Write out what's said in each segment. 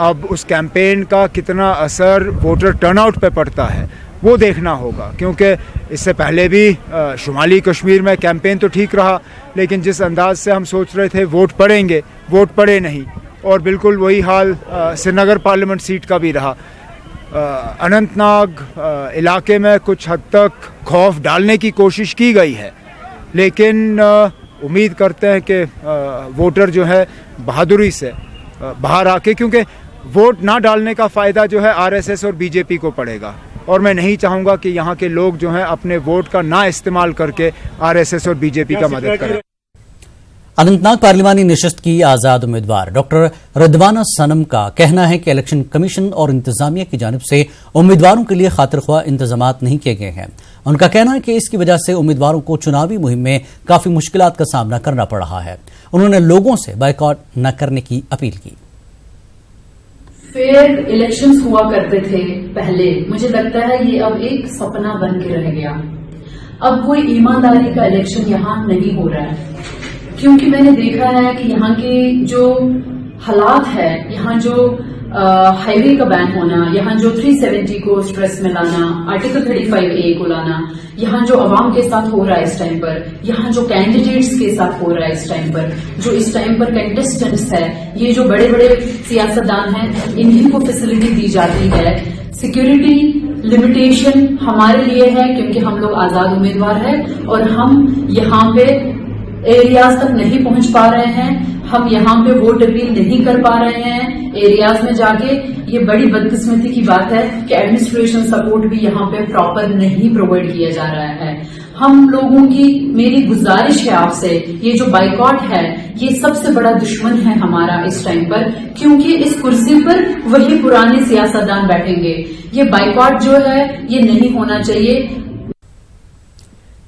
اب اس کیمپین کا کتنا اثر ووٹر ٹرن آؤٹ پہ پڑتا ہے وہ دیکھنا ہوگا، کیونکہ اس سے پہلے بھی شمالی کشمیر میں کیمپین تو ٹھیک رہا، لیکن جس انداز سے ہم سوچ رہے تھے ووٹ پڑیں گے، ووٹ پڑے نہیں، اور بالکل وہی حال سری نگر پارلیمنٹ سیٹ کا بھی رہا۔ اننت ناگ علاقے میں کچھ حد تک خوف ڈالنے کی کوشش کی گئی ہے، لیکن امید کرتے ہیں کہ ووٹر جو ہے بہادری سے باہر آ کے، کیونکہ ووٹ نہ ڈالنے کا فائدہ جو ہے RSS اور BJP کو پڑے گا، اور میں نہیں چاہوں گا کہ یہاں کے لوگ جو ہیں اپنے ووٹ کا نہ استعمال کر کے RSS اور BJP کا مدد کریں۔ اننت ناگ پارلیمانی نشست کی آزاد امیدوار ڈاکٹر رضوانہ صنم کا کہنا ہے کہ الیکشن کمیشن اور انتظامیہ کی جانب سے امیدواروں کے لیے خاطر خواہ انتظامات نہیں کیے گئے ہیں۔ ان کا کہنا ہے کہ اس کی وجہ سے امیدواروں کو چناوی مہم میں کافی مشکلات کا سامنا کرنا پڑ رہا ہے۔ انہوں نے لوگوں سے بائیکاٹ نہ کرنے کی اپیل کی۔ فیئر الیکشنز ہوا کرتے تھے پہلے، مجھے لگتا ہے یہ اب ایک سپنا بن کے رہ گیا۔ اب کوئی ایمانداری کا الیکشن یہاں نہیں ہو رہا ہے، کیونکہ میں نے دیکھا ہے کہ یہاں کے جو حالات ہے، یہاں جو ہائی وے کا بین ہونا، یہاں جو 370 کو سٹریس میں لانا، آرٹیکل 35A کو لانا، یہاں جو عوام کے ساتھ ہو رہا ہے اس ٹائم پر، یہاں جو کینڈیڈیٹس کے ساتھ ہو رہا ہے اس ٹائم پر، جو اس ٹائم پر کنٹیسٹنٹس ہے، یہ جو بڑے بڑے سیاستدان ہیں، انہیں کو فیسلٹی دی جاتی ہے۔ سیکورٹی لمیٹیشن ہمارے لیے ہے کیونکہ ہم لوگ آزاد امیدوار ہیں اور ہم یہاں پہ ایریاز تک نہیں پہنچ پا رہے ہیں، ہم یہاں پہ ووٹ اپیل نہیں کر پا رہے ہیں ایریاز میں جا کے۔ یہ بڑی بدقسمتی کی بات ہے کہ ایڈمنسٹریشن سپورٹ بھی یہاں پہ پراپر نہیں پرووائڈ کیا جا رہا ہے۔ ہم لوگوں کی میری گزارش ہے آپ سے، یہ جو بائیکاٹ ہے یہ سب سے بڑا دشمن ہے ہمارا اس ٹائم پر، کیونکہ اس کرسی پر وہی پرانے سیاستدان بیٹھیں گے۔ یہ بائیکاٹ جو ہے یہ نہیں ہونا چاہیے۔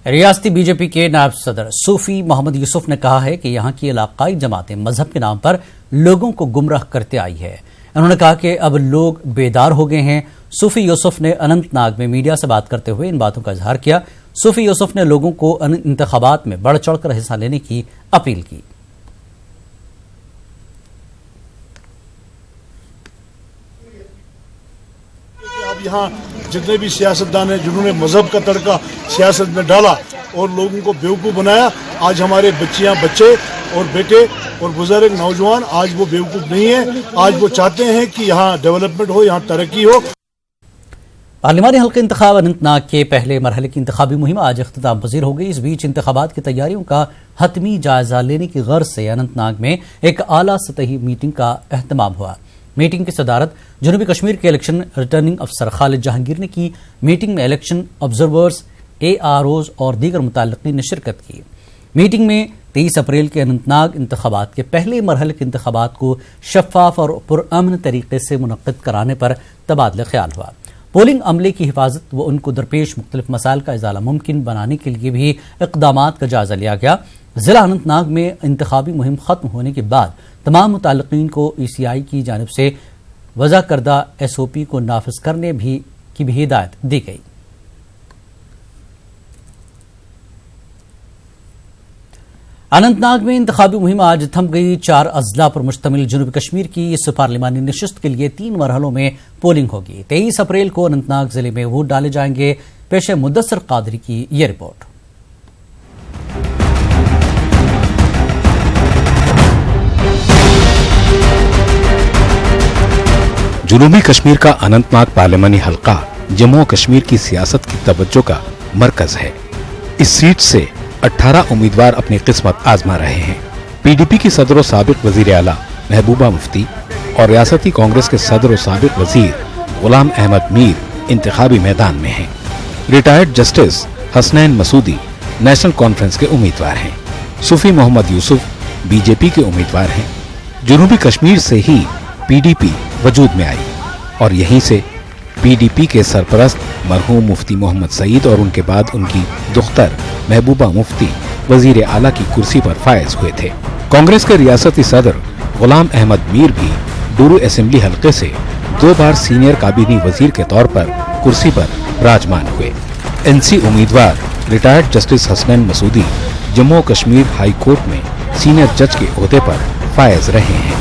ریاستی BJP کے نائب صدر صوفی محمد یوسف نے کہا ہے کہ یہاں کی علاقائی جماعتیں مذہب کے نام پر لوگوں کو گمراہ کرتے آئی ہے۔ انہوں نے کہا کہ اب لوگ بیدار ہو گئے ہیں۔ صوفی یوسف نے اننت ناگ میں میڈیا سے بات کرتے ہوئے ان باتوں کا اظہار کیا۔ صوفی یوسف نے لوگوں کو انتخابات میں بڑھ چڑھ کر حصہ لینے کی اپیل کی۔ اب یہاں جتنے بھی سیاستدان ہیں جنہوں نے مذہب کا تڑکا سیاست میں ڈالا اور لوگوں کو بیوقوف بنایا، آج ہمارے بچیاں، بچے اور بیٹے اور بزرگ نوجوان آج وہ بیوقوف نہیں ہیں۔ آج وہ چاہتے ہیں کہ یہاں ڈیولپمنٹ ہو، یہاں ترقی ہو۔ پارلیمانی حلقہ انتخاب اننت ناگ کے پہلے مرحلے کی انتخابی مہم آج اختتام پذیر ہو گئی۔ اس بیچ انتخابات کی تیاریوں کا حتمی جائزہ لینے کی غرض سے اننت ناگ میں ایک اعلیٰ سطحی میٹنگ کا اہتمام ہوا۔ میٹنگ کی صدارت جنوبی کشمیر کے الیکشن ریٹرننگ افسر خالد جہانگیر نے کی۔ میٹنگ میں الیکشن آبزرورز، AROز اور دیگر متعلقین نے شرکت کی۔ میٹنگ میں 23 اپریل کے اننت ناگ انتخابات کے پہلے مرحلے کے انتخابات کو شفاف اور پرامن طریقے سے منعقد کرانے پر تبادلہ خیال ہوا۔ پولنگ عملے کی حفاظت و ان کو درپیش مختلف مسائل کا ازالہ ممکن بنانے کے لیے بھی اقدامات کا جائزہ لیا گیا۔ ضلع اننت ناگ میں انتخابی مہم ختم ہونے کے بعد تمام متعلقین کو ECI کی جانب سے وضع کردہ SOP کو نافذ کرنے کی بھی ہدایت دی گئی۔ اننت ناگ میں انتخابی مہم آج تھم گئی۔ 4 اضلاع پر مشتمل جنوبی کشمیر کی اس پارلیمانی نشست کے لیے 3 مرحلوں میں پولنگ ہوگی۔ 23 اپریل کو اننت ناگ ضلع میں ووٹ ڈالے جائیں گے۔ پیش ہے مدثر قادری کی یہ رپورٹ۔ جنوبی کشمیر کا اننت ناگ پارلیمانی حلقہ جموں و کشمیر کی سیاست کی توجہ کا مرکز ہے۔ اس سیٹ سے 18 امیدوار اپنی قسمت آزما رہے ہیں۔ PDP کی صدر و سابق وزیر اعلیٰ محبوبہ مفتی اور ریاستی کانگریس کے صدر و سابق وزیر غلام احمد میر انتخابی میدان میں ہیں۔ Retired justice Hasnain Masoodi national conference کے امیدوار ہیں۔ صوفی محمد یوسف BJP کے امیدوار ہیں۔ جنوبی کشمیر سے ہی PDP وجود میں آئی اور یہیں سے PDP کے سرپرست مرحوم مفتی محمد سعید اور ان کے بعد ان کی دختر محبوبہ مفتی وزیر اعلیٰ کی کرسی پر فائز ہوئے تھے۔ کانگریس کے ریاستی صدر غلام احمد میر بھی ڈورو اسمبلی حلقے سے 2 بار سینئر کابینی وزیر کے طور پر کرسی پر براجمان ہوئے۔ NC امیدوار ریٹائرڈ جسٹس حسنین مسعودی جموں و کشمیر ہائی کورٹ میں سینئر جج کے عہدے پر فائز رہے ہیں۔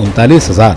39,000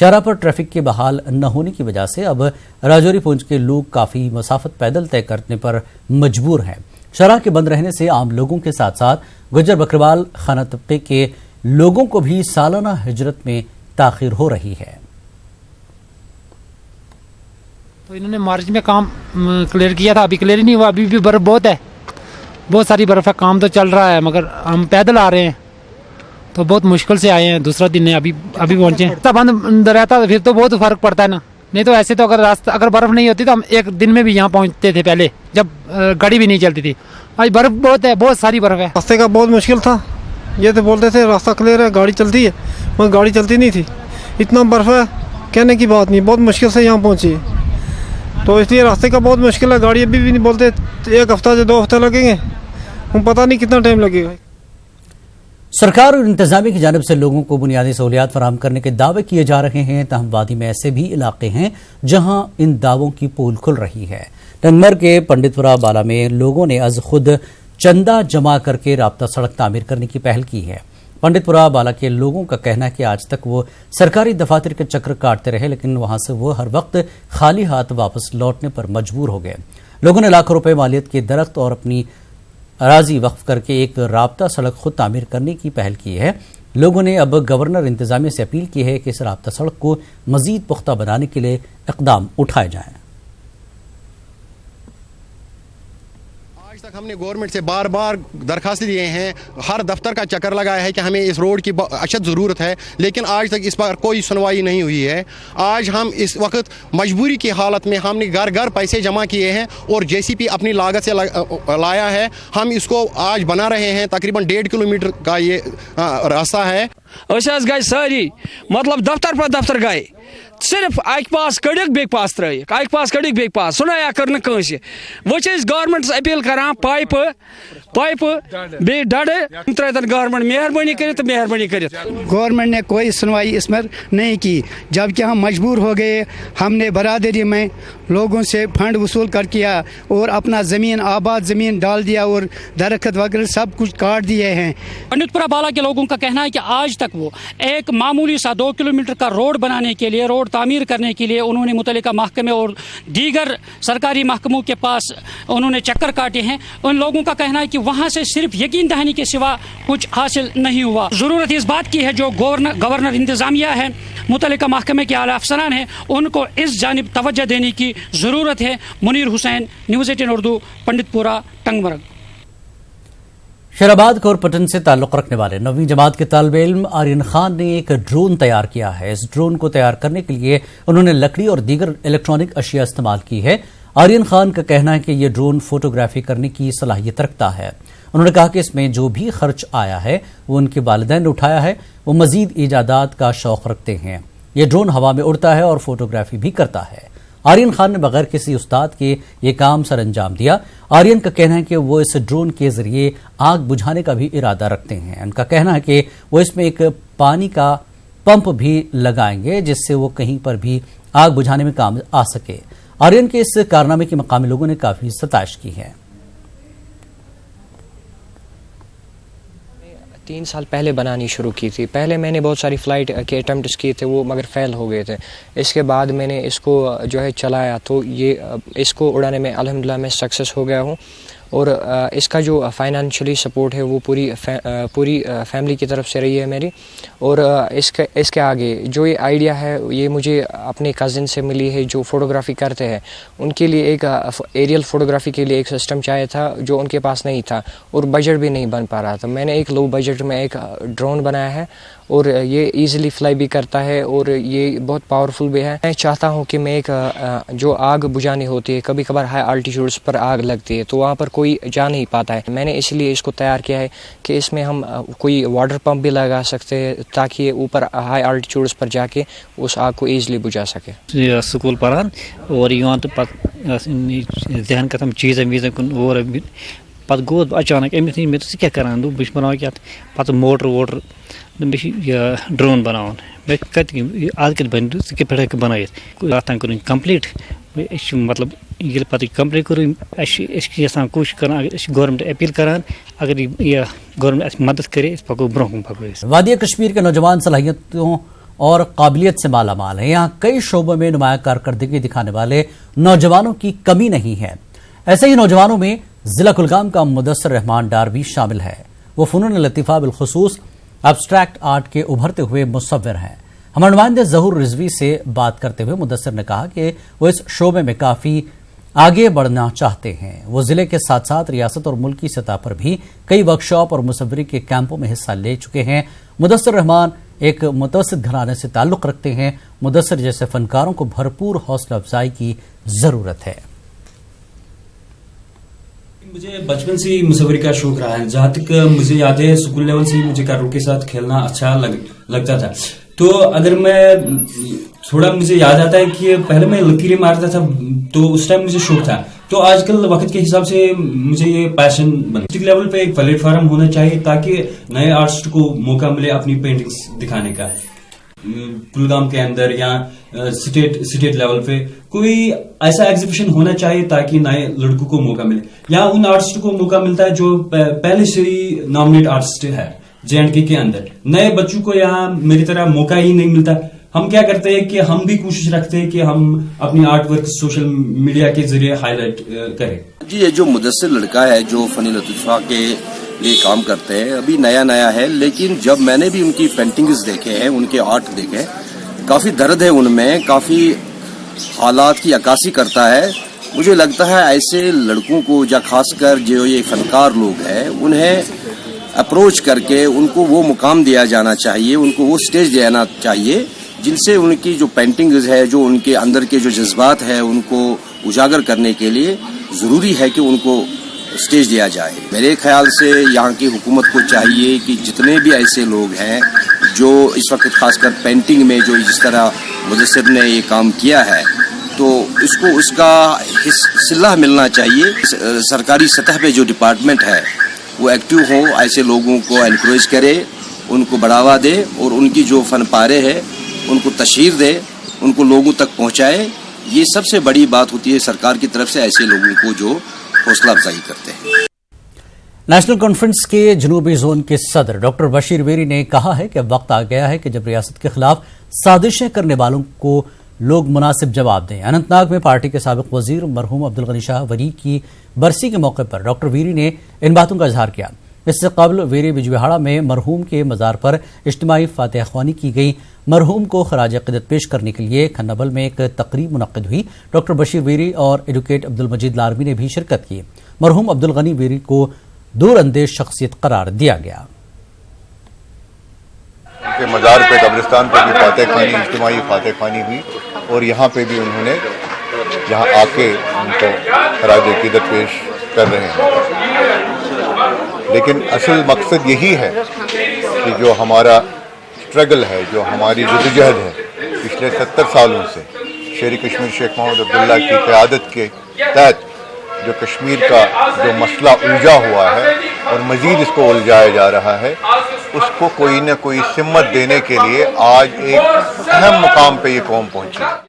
شاہراہ پر ٹریفک کے بحال نہ ہونے کی وجہ سے اب راجوری پونچھ کے لوگ کافی مسافت پیدل طے کرنے پر مجبور ہیں۔ شاہراہ کے بند رہنے سے عام لوگوں کے ساتھ ساتھ گجر بکروال خانہ طبقے کے لوگوں کو بھی سالانہ ہجرت میں تاخیر ہو رہی ہے۔ تو انہوں نے مارچ میں کام کلیئر کیا تھا، ابھی کلیئر ہی نہیں ہوا، ابھی بھی برف بہت ہے، بہت ساری برف ہے، کام تو چل رہا ہے مگر ہم پیدل آ رہے ہیں تو بہت مشکل سے آئے ہیں، دوسرا دن ہے، ابھی پہنچے ہیں۔ راستہ بند رہتا پھر تو بہت فرق پڑتا ہے نا، نہیں تو ایسے تو اگر برف نہیں ہوتی تو ہم ایک دن میں بھی یہاں پہنچتے تھے پہلے، جب گاڑی بھی نہیں چلتی تھی۔ آج برف بہت ہے، بہت ساری برف ہے، راستے کا بہت مشکل تھا، یہ تو بولتے تھے راستہ کلیئر ہے، گاڑی چلتی ہے، مگر گاڑی چلتی نہیں تھی، اتنا برف ہے کہنے کی بات نہیں، بہت مشکل سے یہاں پہنچی ہے، تو اس لیے راستے کا بہت مشکل ہے، گاڑی ابھی بھی نہیں بولتے 1 ہفتہ سے 2 ہفتے لگیں گے، ہم پتہ نہیں کتنا ٹائم لگے گا۔ سرکار اور انتظامیہ کی جانب سے لوگوں کو بنیادی سہولیات فراہم کرنے کے دعوے کیے جا رہے ہیں، تاہم وادی میں ایسے بھی علاقے ہیں جہاں ان دعووں کی پول کھل رہی ہے۔ ٹنگمر کے پنڈت پورہ بالا میں لوگوں نے از خود چندہ جمع کر کے رابطہ سڑک تعمیر کرنے کی پہل کی ہے۔ پنڈت پورہ بالا کے لوگوں کا کہنا ہے کہ آج تک وہ سرکاری دفاتر کے چکر کاٹتے رہے، لیکن وہاں سے وہ ہر وقت خالی ہاتھ واپس لوٹنے پر مجبور ہو گئے۔ لوگوں نے لاکھوں روپے مالیت کے درخت اور اپنی اراضی وقف کر کے ایک رابطہ سڑک خود تعمیر کرنے کی پہل کی ہے۔ لوگوں نے اب گورنر انتظامیہ سے اپیل کی ہے کہ اس رابطہ سڑک کو مزید پختہ بنانے کے لیے اقدام اٹھائے جائیں۔ آج تک ہم نے گورنمنٹ سے بار بار درخواست دیے ہیں، ہر دفتر کا چکر لگایا ہے کہ ہمیں اس روڈ کی اشد ضرورت ہے، لیکن آج تک اس پر کوئی سنوائی نہیں ہوئی ہے۔ آج ہم اس وقت مجبوری کی حالت میں ہم نے گھر گھر پیسے جمع کیے ہیں اور JCP اپنی لاگت سے لایا ہے، ہم اس کو آج بنا رہے ہیں، تقریباً 1.5 کلومیٹر کا یہ راستہ ہے۔ گئے ساری مطلب دفتر پر دفتر گئے، صرف اک پاس کڑک بیک پاس ترک، اک پاس کڑک بیک پاس سنایا کر کنس گورمنٹس اپیل کران پائپ بی ڈڑ ترتن گورنمنٹ مہربانی کرت مہربانی کرت۔ گورنمنٹ نے کوئی سنوائی اس پر نہیں کی، جبکہ ہم مجبور ہو گئے، ہم نے برادری میں لوگوں سے فنڈ وصول کر کیا اور اپنا زمین آباد زمین ڈال دیا اور درخت وغیرہ سب کچھ کاٹ دیے ہیں۔ پنڈت پورہ بالا کے لوگوں کا کہنا ہے کہ آج تک وہ ایک معمولی سا 2 کلومیٹر کا روڈ بنانے کے لیے، روڈ تعمیر کرنے کے لیے انہوں نے متعلقہ محکمے اور دیگر سرکاری محکموں کے پاس انہوں نے چکر کاٹے ہیں۔ ان لوگوں کا کہنا ہے کہ وہاں سے صرف یقین دہانی کے سوا کچھ حاصل نہیں ہوا۔ ضرورت اس بات کی ہے جو گورنر انتظامیہ ہے، متعلقہ محکمے کے اعلیٰ افسران ہیں، ان کو اس جانب توجہ دینے کی ضرورت ہے۔ منیر حسین، نیوز 18 اردو، پنڈت پورہ، ٹنگمرگ۔ شہرآباد کورپٹن سے تعلق رکھنے والے 9ویں جماعت کے طالب علم آرین خان نے ایک ڈرون تیار کیا ہے۔ اس ڈرون کو تیار کرنے کے لیے انہوں نے لکڑی اور دیگر الیکٹرانک اشیاء استعمال کی ہے۔ آرین خان کا کہنا ہے کہ یہ ڈرون فوٹوگرافی کرنے کی صلاحیت رکھتا ہے۔ انہوں نے کہا کہ اس میں جو بھی خرچ آیا ہے وہ ان کے والدین نے اٹھایا ہے۔ وہ مزید ایجادات کا شوق رکھتے ہیں۔ یہ ڈرون ہوا میں اڑتا ہے اور فوٹوگرافی بھی کرتا ہے۔ آرین خان نے بغیر کسی استاد کے یہ کام سر انجام دیا۔ آرین کا کہنا ہے کہ وہ اس ڈرون کے ذریعے آگ بجھانے کا بھی ارادہ رکھتے ہیں۔ ان کا کہنا ہے کہ وہ اس میں ایک پانی کا پمپ بھی لگائیں گے جس سے وہ کہیں پر بھی آگ بجھانے میں کام آ سکے۔ آرین کے اس کارنامے کی مقامی لوگوں نے کافی ستائش کی ہے۔ 3 سال پہلے بنانی شروع کی تھی۔ پہلے میں نے بہت ساری فلائٹ کے اٹمپٹس کیے تھے، وہ مگر فیل ہو گئے تھے۔ اس کے بعد میں نے اس کو جو ہے چلایا تو اس کو اڑانے میں الحمدللہ میں سکسیس ہو گیا ہوں، اور اس کا جو فائنینشلی سپورٹ ہے وہ پوری فیملی کی طرف سے رہی ہے میری۔ اور اس کے آگے جو یہ آئیڈیا ہے یہ مجھے اپنے کزن سے ملی ہے جو فوٹوگرافی کرتے ہیں۔ ان کے لیے ایک ایریل فوٹوگرافی کے لیے ایک سسٹم چاہیے تھا جو ان کے پاس نہیں تھا اور بجٹ بھی نہیں بن پا رہا تھا۔ میں نے ایک لو بجٹ میں ایک ڈرون بنایا ہے اور یہ ایزیلی فلائی بھی کرتا ہے اور یہ بہت پاورفل بھی ہے۔ میں چاہتا ہوں کہ میں ایک جو آگ بجھانی ہوتی ہے، کبھی کبھار ہائی الٹیٹیوڈس پر آگ لگتی ہے تو وہاں پر کوئی جا نہیں پاتا ہے، میں نے اس لیے اس کو تیار کیا ہے کہ اس میں ہم کوئی واٹر پمپ بھی لگا سکتے ہیں تاکہ یہ اوپر ہائی الٹیٹیوڈس پر جا کے اس آگ کو ایزیلی بجھا سکے۔ سکول پران اور یوان تو ذہن کتم چیزن ویزن کن اور پتہ گو اچانک امس میں کیا کران بہ بناو کیا پتہ موٹر ووٹر یہ ڈرون بناون میں کت آج کل بن ثہ پہ ہیک بنائت اتان کر کمپلیٹ مطلب یہ پتہ کمپلیٹ کر یسان کوشش کران اگر گورنمنٹ اپیل کران اگر یہ گورنمنٹ مدد کرے اس پکو برہ کن پکو۔ وادی کشمیر کے نوجوان صلاحیتوں اور قابلیت سے مالا مال ہیں. یہاں کئی شعبوں میں نمایاں کارکردگی دکھانے والے نوجوانوں کی کمی نہیں ہے. ایسے ہی نوجوانوں میں ضلع کلگام کا مدثر رحمان ڈار بھی شامل ہے. وہ فنون لطیفہ بالخصوص ابسٹریکٹ آرٹ کے ابھرتے ہوئے مصور ہیں. ہمارے نمائندے ظہور رضوی سے بات کرتے ہوئے مدثر نے کہا کہ وہ اس شعبے میں کافی آگے بڑھنا چاہتے ہیں. وہ ضلع کے ساتھ ساتھ ریاست اور ملکی سطح پر بھی کئی ورکشاپ اور مصوری کے کیمپوں میں حصہ لے چکے ہیں. مدثر رحمان ایک متوسط گھرانے سے تعلق رکھتے ہیں. مدثر جیسے فنکاروں کو بھرپور حوصلہ افزائی کی ضرورت ہے. مجھے بچپن سے ہی مصوری کا شوق رہا ہے. جہاں تک مجھے یاد ہے اسکول لیول سے مجھے کاروں کے ساتھ کھیلنا اچھا لگتا تھا. تو اگر میں تھوڑا مجھے یاد آتا ہے کہ پہلے میں لکیریں مارتا تھا تو اس ٹائم مجھے شوق تھا. تو آج کل وقت کے حساب سے مجھے یہ پیشن بنا. ڈسٹرکٹ لیول پہ ایک پلیٹ فارم ہونا چاہیے تاکہ نئے آرٹسٹ کو موقع ملے اپنی پینٹنگز دکھانے کا. کلگام کے اندر یا اسٹیٹ لیول پہ کوئی ایسا ایگزیبیشن ہونا چاہیے تاکہ نئے لڑکوں کو موقع ملے. یا ان آرٹسٹ کو موقع ملتا ہے جو پہلے سے ہی نامنیٹ آرٹسٹ ہے JNK کے اندر. نئے بچوں کو یہاں میری طرح موقع ہی نہیں ملتا. ہم کیا کرتے ہیں کہ ہم بھی کوشش رکھتے ہیں کہ ہم اپنی آرٹ ورک سوشل میڈیا کے ذریعے ہائی لائٹ کریں. جی یہ جو مدثر لڑکا ہے جو فنی لطیفہ کے لیے کام کرتے ہیں ابھی نیا ہے, لیکن جب میں نے بھی ان کی پینٹنگز دیکھے ہیں, ان کے آرٹ دیکھے, کافی درد ہے ان میں, کافی حالات کی عکاسی کرتا ہے. مجھے لگتا ہے ایسے لڑکوں کو یا خاص کر جو یہ فنکار لوگ ہیں انہیں اپروچ کر کے ان کو وہ مقام دیا جانا چاہیے, ان کو وہ سٹیج دینا چاہیے جن سے ان کی جو پینٹنگز ہے, جو ان کے اندر کے جو جذبات ہیں ان کو اجاگر کرنے کے لیے ضروری ہے کہ ان کو سٹیج دیا جائے. میرے خیال سے یہاں کی حکومت کو چاہیے کہ جتنے بھی ایسے لوگ ہیں جو اس وقت خاص کر پینٹنگ میں جو جس طرح مدثر نے یہ کام کیا ہے تو اس کو اس کا صلہ ملنا چاہیے. سرکاری سطح پہ جو ڈپارٹمنٹ ہے وہ ایکٹیو ہو, ایسے لوگوں کو انکریج کرے, ان کو بڑھاوا دے اور ان کی جو فن پارے ہیں ان کو تشہیر دے, ان کو لوگوں تک پہنچائے. یہ سب سے بڑی بات ہوتی ہے سرکار کی طرف سے ایسے لوگوں کو جو حوصلہ افزائی کرتے ہیں. نیشنل کانفرنس کے جنوبی زون کے صدر ڈاکٹر بشیر ویری نے کہا ہے کہ اب وقت آ گیا ہے کہ جب ریاست کے خلاف سازشیں کرنے والوں کو لوگ مناسب جواب دیں. اننت ناگ میں پارٹی کے سابق وزیر مرحوم عبدالغنی شاہ وری کی برسی کے موقع پر ڈاکٹر ویری نے ان باتوں کا اظہار کیا. اس سے قبل ویری بجبہاڑا میں مرحوم کے مزار پر اجتماعی فاتحہ خوانی کی گئی. مرحوم کو خراج عقیدت پیش کرنے کے لیے کھنبل میں ایک تقریب منعقد ہوئی. ڈاکٹر بشیر ویری اور ایڈوکیٹ عبدالمجید لارمی نے بھی شرکت کی. مرحوم عبدالغنی ویری کو دور اندیش شخصیت قرار دیا گیا. ان کے مزار پہ قبرستان پہ بھی فاتح خوانی, اجتماعی فاتح خوانی ہوئی اور یہاں پہ بھی انہوں نے یہاں آ کے ان کو خراج عقیدت پیش کر رہے ہیں. لیکن اصل مقصد یہی ہے کہ جو ہمارا اسٹرگل ہے, جو ہماری جدوجہد ہے پچھلے 70 سالوں سے شیر کشمیر شیخ محمد عبداللہ کی قیادت کے تحت جو کشمیر کا جو مسئلہ الجھا ہوا ہے اور مزید اس کو الجھایا جا رہا ہے, اس کو کوئی نہ کوئی سمت دینے کے لیے آج ایک اہم مقام پہ یہ قوم پہنچی ہے.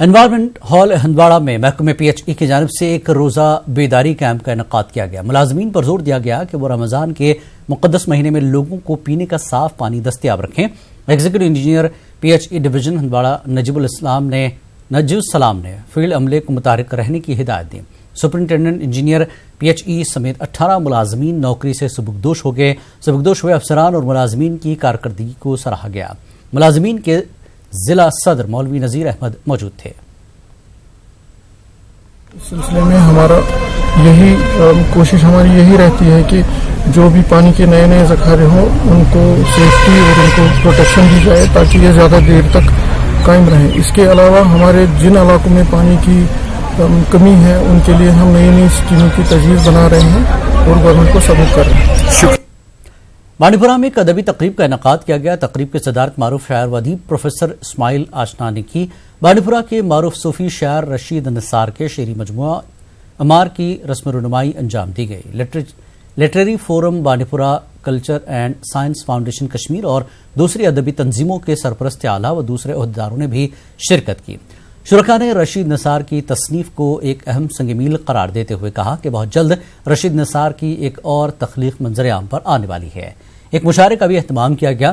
انوائرمنٹ ہال ہندواڑہ میں محکمہ PHE کی جانب سے ایک روزہ بیداری کیمپ کا انعقاد کیا گیا. ملازمین پر زور دیا گیا کہ وہ رمضان کے مقدس مہینے میں لوگوں کو پینے کا صاف پانی دستیاب رکھیں. Executive engineer PHE division Handwara Najib Ussalam نے فیلڈ عملے کو متحرک رہنے کی ہدایت دی. سپرنٹینڈنٹ انجینئر PHE سمیت 18 ملازمین نوکری سے سبکدوش ہو گئے. سبکدوش ہوئے افسران اور ملازمین کی کارکردگی کو سراہا گیا. ملازمین کے ضلع صدر مولوی نذیر احمد موجود تھے. اس سلسلے میں ہمارا یہی کوشش ہماری یہی رہتی ہے کہ جو بھی پانی کے نئے ذخائر ہوں ان کو سیفٹی اور ان کو پروٹیکشن دی جائے تاکہ یہ زیادہ دیر تک قائم رہیں. اس کے علاوہ ہمارے جن علاقوں میں پانی کی کمی ہے ان کے لیے ہم نئی اسکیموں کی تجویز بنا رہے ہیں اور گورنمنٹ کو سبمٹ کر رہے ہیں. بانڈی پورہ میں ایک ادبی تقریب کا انعقاد کیا گیا. تقریب کی صدارت معروف شاعر و ادیب پروفیسر اسماعیل آشنا نے کی. بانڈی پورہ کے معروف صوفی شاعر رشید نثار کے شعری مجموعہ امار کی رسم رونمائی انجام دی گئی. لٹریری فورم بانڈی پورہ culture and science foundation Kashmir اور دوسری ادبی تنظیموں کے سرپرست اعلیٰ و دوسرے عہدیداروں نے بھی شرکت کی. شرکاء نے رشید نثار کی تصنیف کو ایک اہم سنگ میل قرار دیتے ہوئے کہا کہ بہت جلد رشید نثار کی ایک اور تخلیق منظر عام پر آنے والی ہے. ایک مشاعرے کا بھی اہتمام کیا گیا.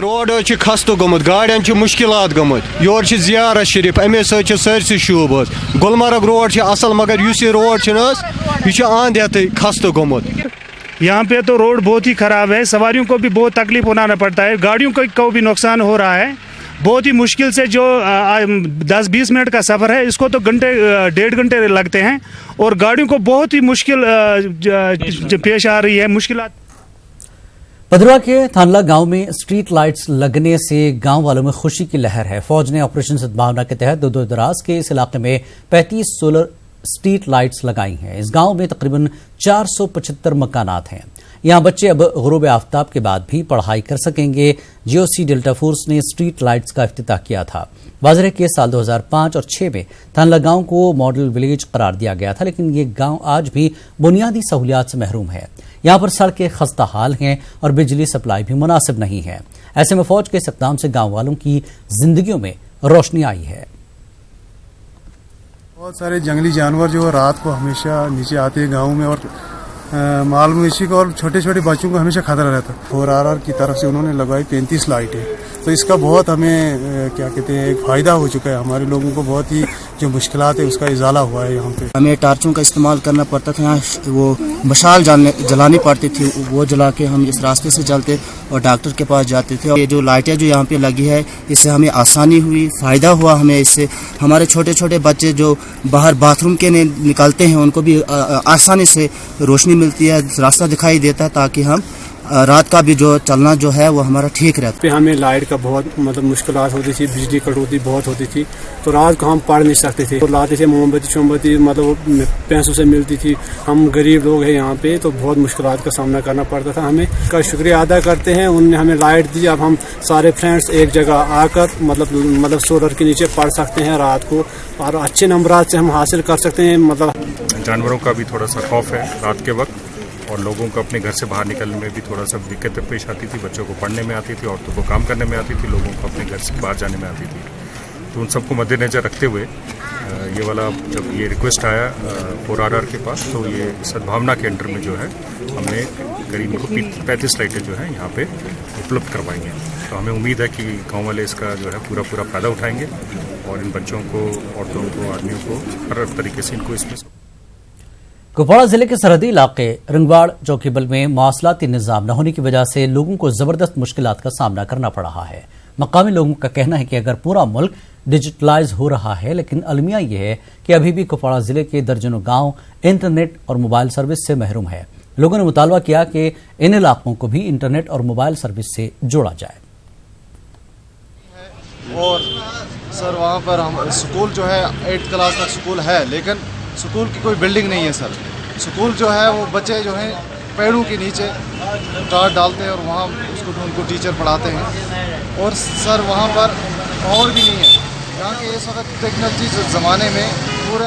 روڈ خستہ گومت گاڑین مشکلات گمت یور زیارت شریف امے سرسی شوب گلمرگ روڈ اصل مگر اس یہ روڈ یہ آند ہتھ خستہ گومت. یہاں پہ تو روڈ بہت ہی خراب ہے, سواریوں کو بھی بہت تکلیف اٹھانا پڑتا ہے, گاڑیوں کو بھی نقصان ہو رہا ہے. بہت ہی مشکل سے جو 10-20 منٹ کا سفر ہے اس کو تو ڈیڑھ گھنٹے لگتے ہیں, اور گاڑیوں کو بہت ہی مشکل پیش آ رہی ہے مشکلات. پدروا کے تھانلہ گاؤں میں اسٹریٹ لائٹس لگنے سے گاؤں والوں میں خوشی کی لہر ہے. فوج نے آپریشن سدبھاونا کے تحت دور دراز کے اس علاقے میں 35 سولر اسٹریٹ لائٹس لگائی ہیں. اس گاؤں میں تقریباً 475 مکانات ہیں. یہاں بچے اب غروب آفتاب کے بعد بھی پڑھائی کر سکیں گے. جیو سی ڈیلٹا فورس نے اسٹریٹ لائٹس کا افتتاح کیا تھا. واضح ہے کہ سال 2005 اور 2006 میں تھانلہ گاؤں کو ماڈل ولیج قرار دیا گیا تھا, لیکن یہ گاؤں آج بھی بنیادی سہولیات سے محروم ہے. یہاں پر سڑکیں خستہ حال ہیں اور بجلی سپلائی بھی مناسب نہیں ہے. ایسے میں فوج کے اس اقدام سے گاؤں والوں کی زندگیوں میں روشنی آئی ہے. بہت سارے جنگلی جانور جو رات کو ہمیشہ نیچے آتے ہیں گاؤں میں, اور مال مویشی کو اور چھوٹے چھوٹے بچوں کو ہمیشہ خطرہ رہتا ہے. RRR کی طرف سے انہوں نے لگائی 35 لائٹیں, تو اس کا بہت ہمیں کیا کہتے ہیں ایک فائدہ ہو چکا ہے. ہمارے لوگوں کو بہت ہی جو مشکلات ہے اس کا ازالہ ہوا ہے. یہاں پہ ہمیں ٹارچوں کا استعمال کرنا پڑتا تھا, یہاں وہ مشال جلانی پڑتی تھی, وہ جلا کے ہم اس راستے سے چلتے اور ڈاکٹر کے پاس جاتے تھے. اور یہ جو لائٹیں جو یہاں پہ لگی ہے اس سے ہمیں آسانی ہوئی, فائدہ ہوا ہمیں. اس سے ہمارے چھوٹے چھوٹے بچے جو باہر باتھ روم کے نکلتے ہیں ان کو بھی آسانی سے روشنی ملتی ہے, راستہ دکھائی دیتا ہے, تاکہ ہم رات کا بھی جو چلنا جو ہے وہ ہمارا ٹھیک رہتا ہے. ہمیں لائٹ کا بہت مشکلات ہوتی تھی, بجلی کٹوتی بہت ہوتی تھی, تو رات کو ہم پڑھ نہیں سکتے تھے. لاتے تھے موم بتی پیسوں سے ملتی تھی. ہم غریب لوگ ہیں یہاں پہ, تو بہت مشکلات کا سامنا کرنا پڑتا تھا. ہمیں کا شکریہ ادا کرتے ہیں, انہوں نے ہمیں لائٹ دی. اب ہم سارے فرینڈس ایک جگہ آ کر مطلب سولر کے نیچے پڑھ سکتے ہیں رات کو, اور اچھے نمبرات سے ہم حاصل کر سکتے ہیں. جانوروں کا بھی تھوڑا سا خوف ہے رات کے وقت, اور لوگوں کو اپنے گھر سے باہر نکلنے میں بھی تھوڑا سا دقت پیش آتی تھی. بچوں کو پڑھنے میں آتی تھی, عورتوں کو کام کرنے میں آتی تھی, لوگوں کو اپنے گھر سے باہر جانے میں آتی تھی. تو ان سب کو مد نظر رکھتے ہوئے یہ والا جب یہ ریکویسٹ آیا RRR کے پاس, تو یہ سدبھاونا کے انڈر میں جو ہے ہم نے قریب 35 لائٹیں جو ہیں یہاں پہ اپلبدھ کروائی ہیں. تو ہمیں امید ہے کہ گاؤں والے اس کا جو ہے پورا فائدہ اٹھائیں گے, اور ان بچوں کو, عورتوں کو, آدمیوں کو ہر طریقے سے ان کو اس میں. کپواڑہ ضلع کے سرحدی علاقے رنگواڑ چوکی بل میں مواصلاتی نظام نہ ہونے کی وجہ سے لوگوں کو زبردست مشکلات کا سامنا کرنا پڑ رہا ہے. مقامی لوگوں کا کہنا ہے کہ اگر پورا ملک ڈیجیٹلائز ہو رہا ہے, لیکن المیہ یہ ہے کہ ابھی بھی کپواڑہ ضلع کے درجنوں گاؤں انٹرنیٹ اور موبائل سروس سے محروم ہے. لوگوں نے مطالبہ کیا کہ ان علاقوں کو بھی انٹرنیٹ اور موبائل سروس سے جوڑا جائے. اور سر وہاں پر اسکول جو ہے 8 کلاس تک اسکول ہے, لیکن اسکول کی کوئی بلڈنگ نہیں ہے سر. اسکول جو ہے وہ بچے جو ہیں پیڑوں کے نیچے ٹاٹ ڈالتے ہیں اور وہاں ان کو ٹیچر پڑھاتے ہیں. اور سر وہاں پر اور بھی نہیں ہے, جہاں کہ اس وقت ٹیکنالوجی زمانے میں پورا